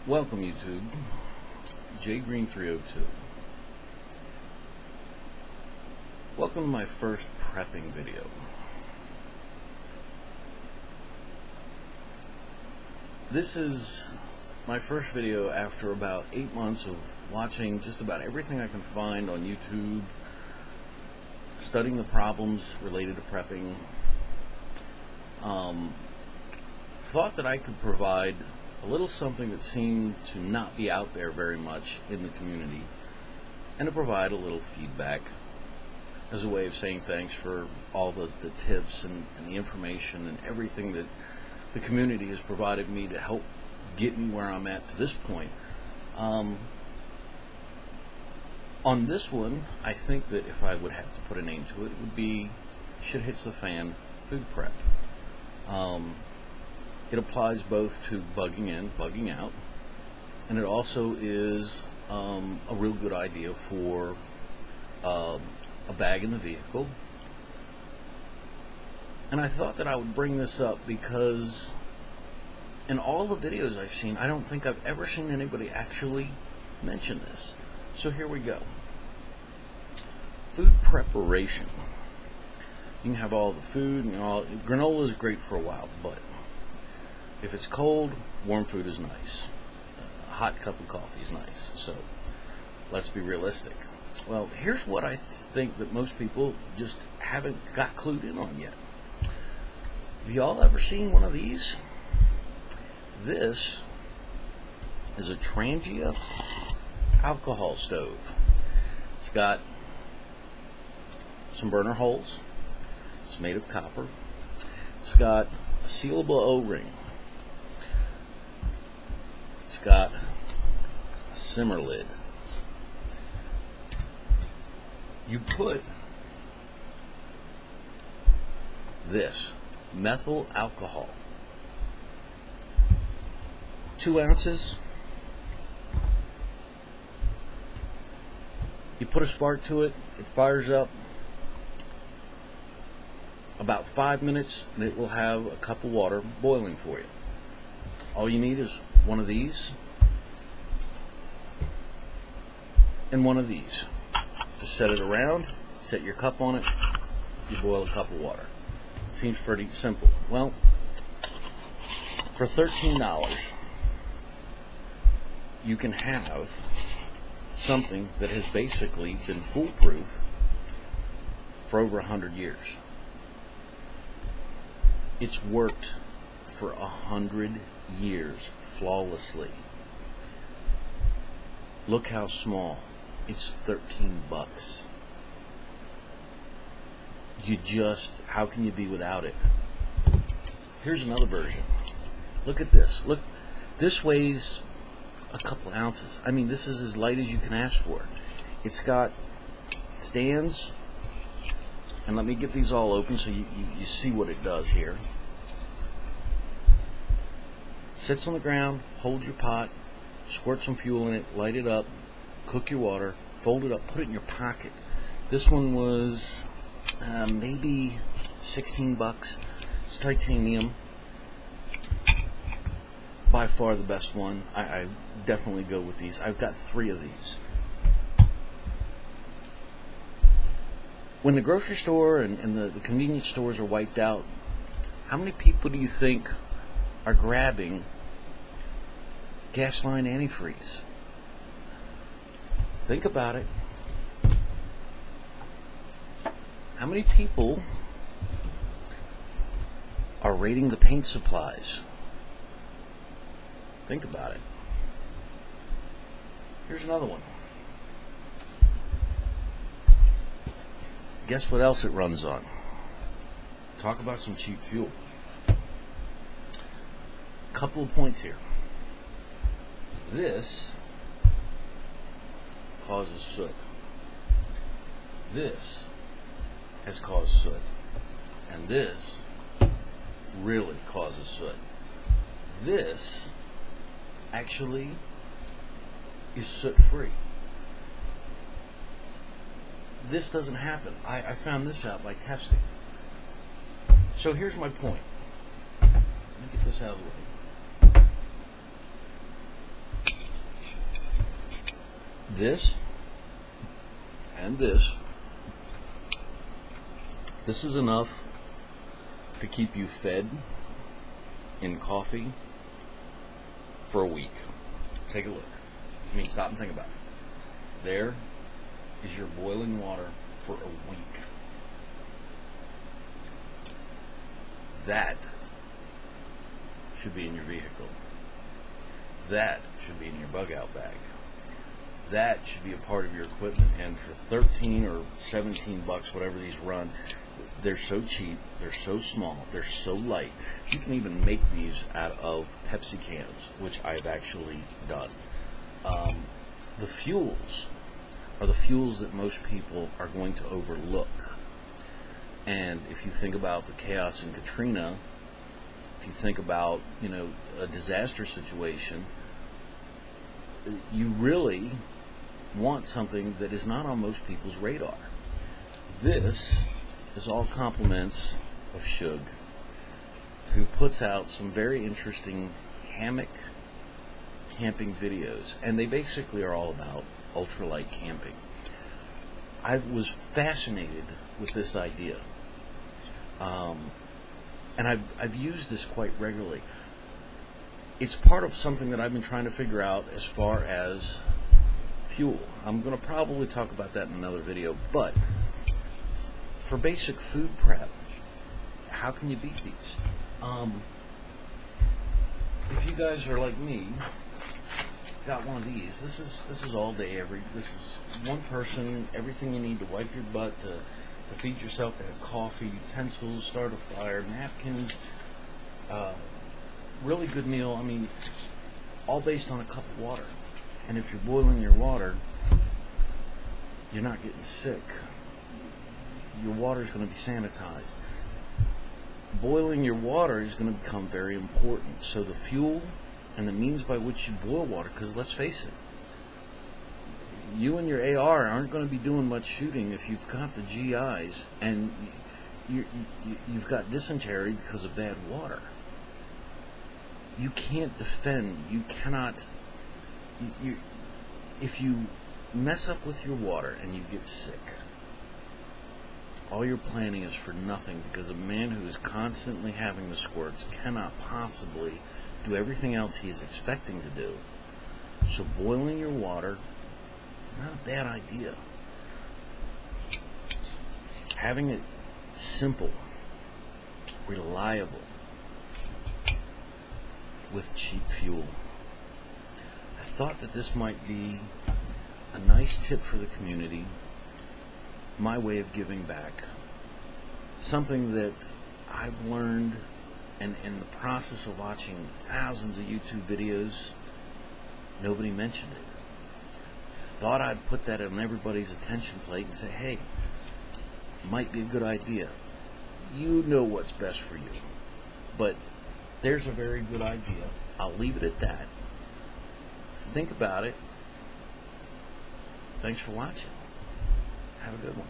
Welcome YouTube, jgreen302. Welcome to my first prepping video. This is my first video after about 8 months of watching just about everything I can find on YouTube, studying the problems related to prepping. Thought that I could provide a little something that seemed to not be out there very much in the community, and to provide a little feedback as a way of saying thanks for all the tips and the information and everything that the community has provided me to help get me where I'm at to this point. On this one, I think that if I would have to put a name to it, it would be Shit Hits the Fan Food Prep. It applies both to bugging in, bugging out, and it also is a real good idea for a bag in the vehicle. And I thought that I would bring this up because in all the videos I've seen, I don't think I've ever seen anybody actually mention this. So here we go. Food preparation. You can have all the food, and granola is great for a while, but if it's cold, warm food is nice. A hot cup of coffee is nice. So let's be realistic. Well, here's what I think that most people just haven't got clued in on yet. Have y'all ever seen one of these? This is a Trangia alcohol stove. It's got some burner holes. It's made of copper. It's got a sealable O-ring. It's got a simmer lid. You put this methyl alcohol, 2 ounces. You put a spark to it, it fires up. About 5 minutes, and it will have a cup of water boiling for you. All you need is one of these and one of these. Just set it around, set your cup on it, you boil a cup of water. Seems pretty simple. Well, for $13, you can have something that has basically been foolproof for over 100 years. It's worked for 100 years flawlessly. Look how small. It's 13 bucks. How can you be without it? Here's another version. Look at this. Look, this weighs a couple ounces. I mean, this is as light as you can ask for. It's got stands, and let me get these all open so you see what it does here. Sits on the ground, hold your pot, squirt some fuel in it, light it up, cook your water, fold it up, put it in your pocket. This one was maybe 16 bucks. It's titanium. By far the best one. I definitely go with these. I've got 3 of these. When the grocery store and the convenience stores are wiped out, how many people do you think are grabbing gas line antifreeze? Think about it. How many people are raiding the paint supplies? Think about it. Here's another one. Guess what else it runs on? Talk about some cheap fuel. Couple of points here. This causes soot. This has caused soot. And this really causes soot. This actually is soot free. This doesn't happen. I found this out by testing. So here's my point. Let me get this out of the way. This and this is enough to keep you fed in coffee for a week. Take a look. I mean, stop and think about it. There is your boiling water for a week. That should be in your vehicle. That should be in your bug out bag. That should be a part of your equipment. And for 13 or 17 bucks, whatever these run, they're so cheap, they're so small, they're so light. You can even make these out of Pepsi cans, which I've actually done. The fuels are the fuels that most people are going to overlook. And if you think about the chaos in Katrina, if you think about, a disaster situation, you really want something that is not on most people's radar. This is all compliments of Shug, who puts out some very interesting hammock camping videos, and they basically are all about ultralight camping. I was fascinated with this idea, and I've used this quite regularly. It's part of something that I've been trying to figure out as far as fuel. I'm going to probably talk about that in another video, but for basic food prep, how can you beat these? If you guys are like me, got one of these. This is all day this is one person, everything you need to wipe your butt, to feed yourself, to have coffee, utensils, start a fire, napkins, really good meal. I mean, all based on a cup of water. And if you're boiling your water, you're not getting sick. Your water is going to be sanitized. Boiling your water is going to become very important. So the fuel and the means by which you boil water, because let's face it, you and your AR aren't going to be doing much shooting if you've got the GIs and you've got dysentery because of bad water. You can't defend. You cannot. If you mess up with your water and you get sick, all your planning is for nothing, because a man who is constantly having the squirts cannot possibly do everything else he is expecting to do. So boiling your water, not a bad idea. Having it simple, reliable, with cheap fuel. I thought that this might be a nice tip for the community, my way of giving back. Something that I've learned, and in the process of watching thousands of YouTube videos, nobody mentioned it. Thought I'd put that on everybody's attention plate and say, hey, might be a good idea. You know what's best for you. But there's a very good idea. I'll leave it at that. Think about it. Thanks for watching. Have a good one.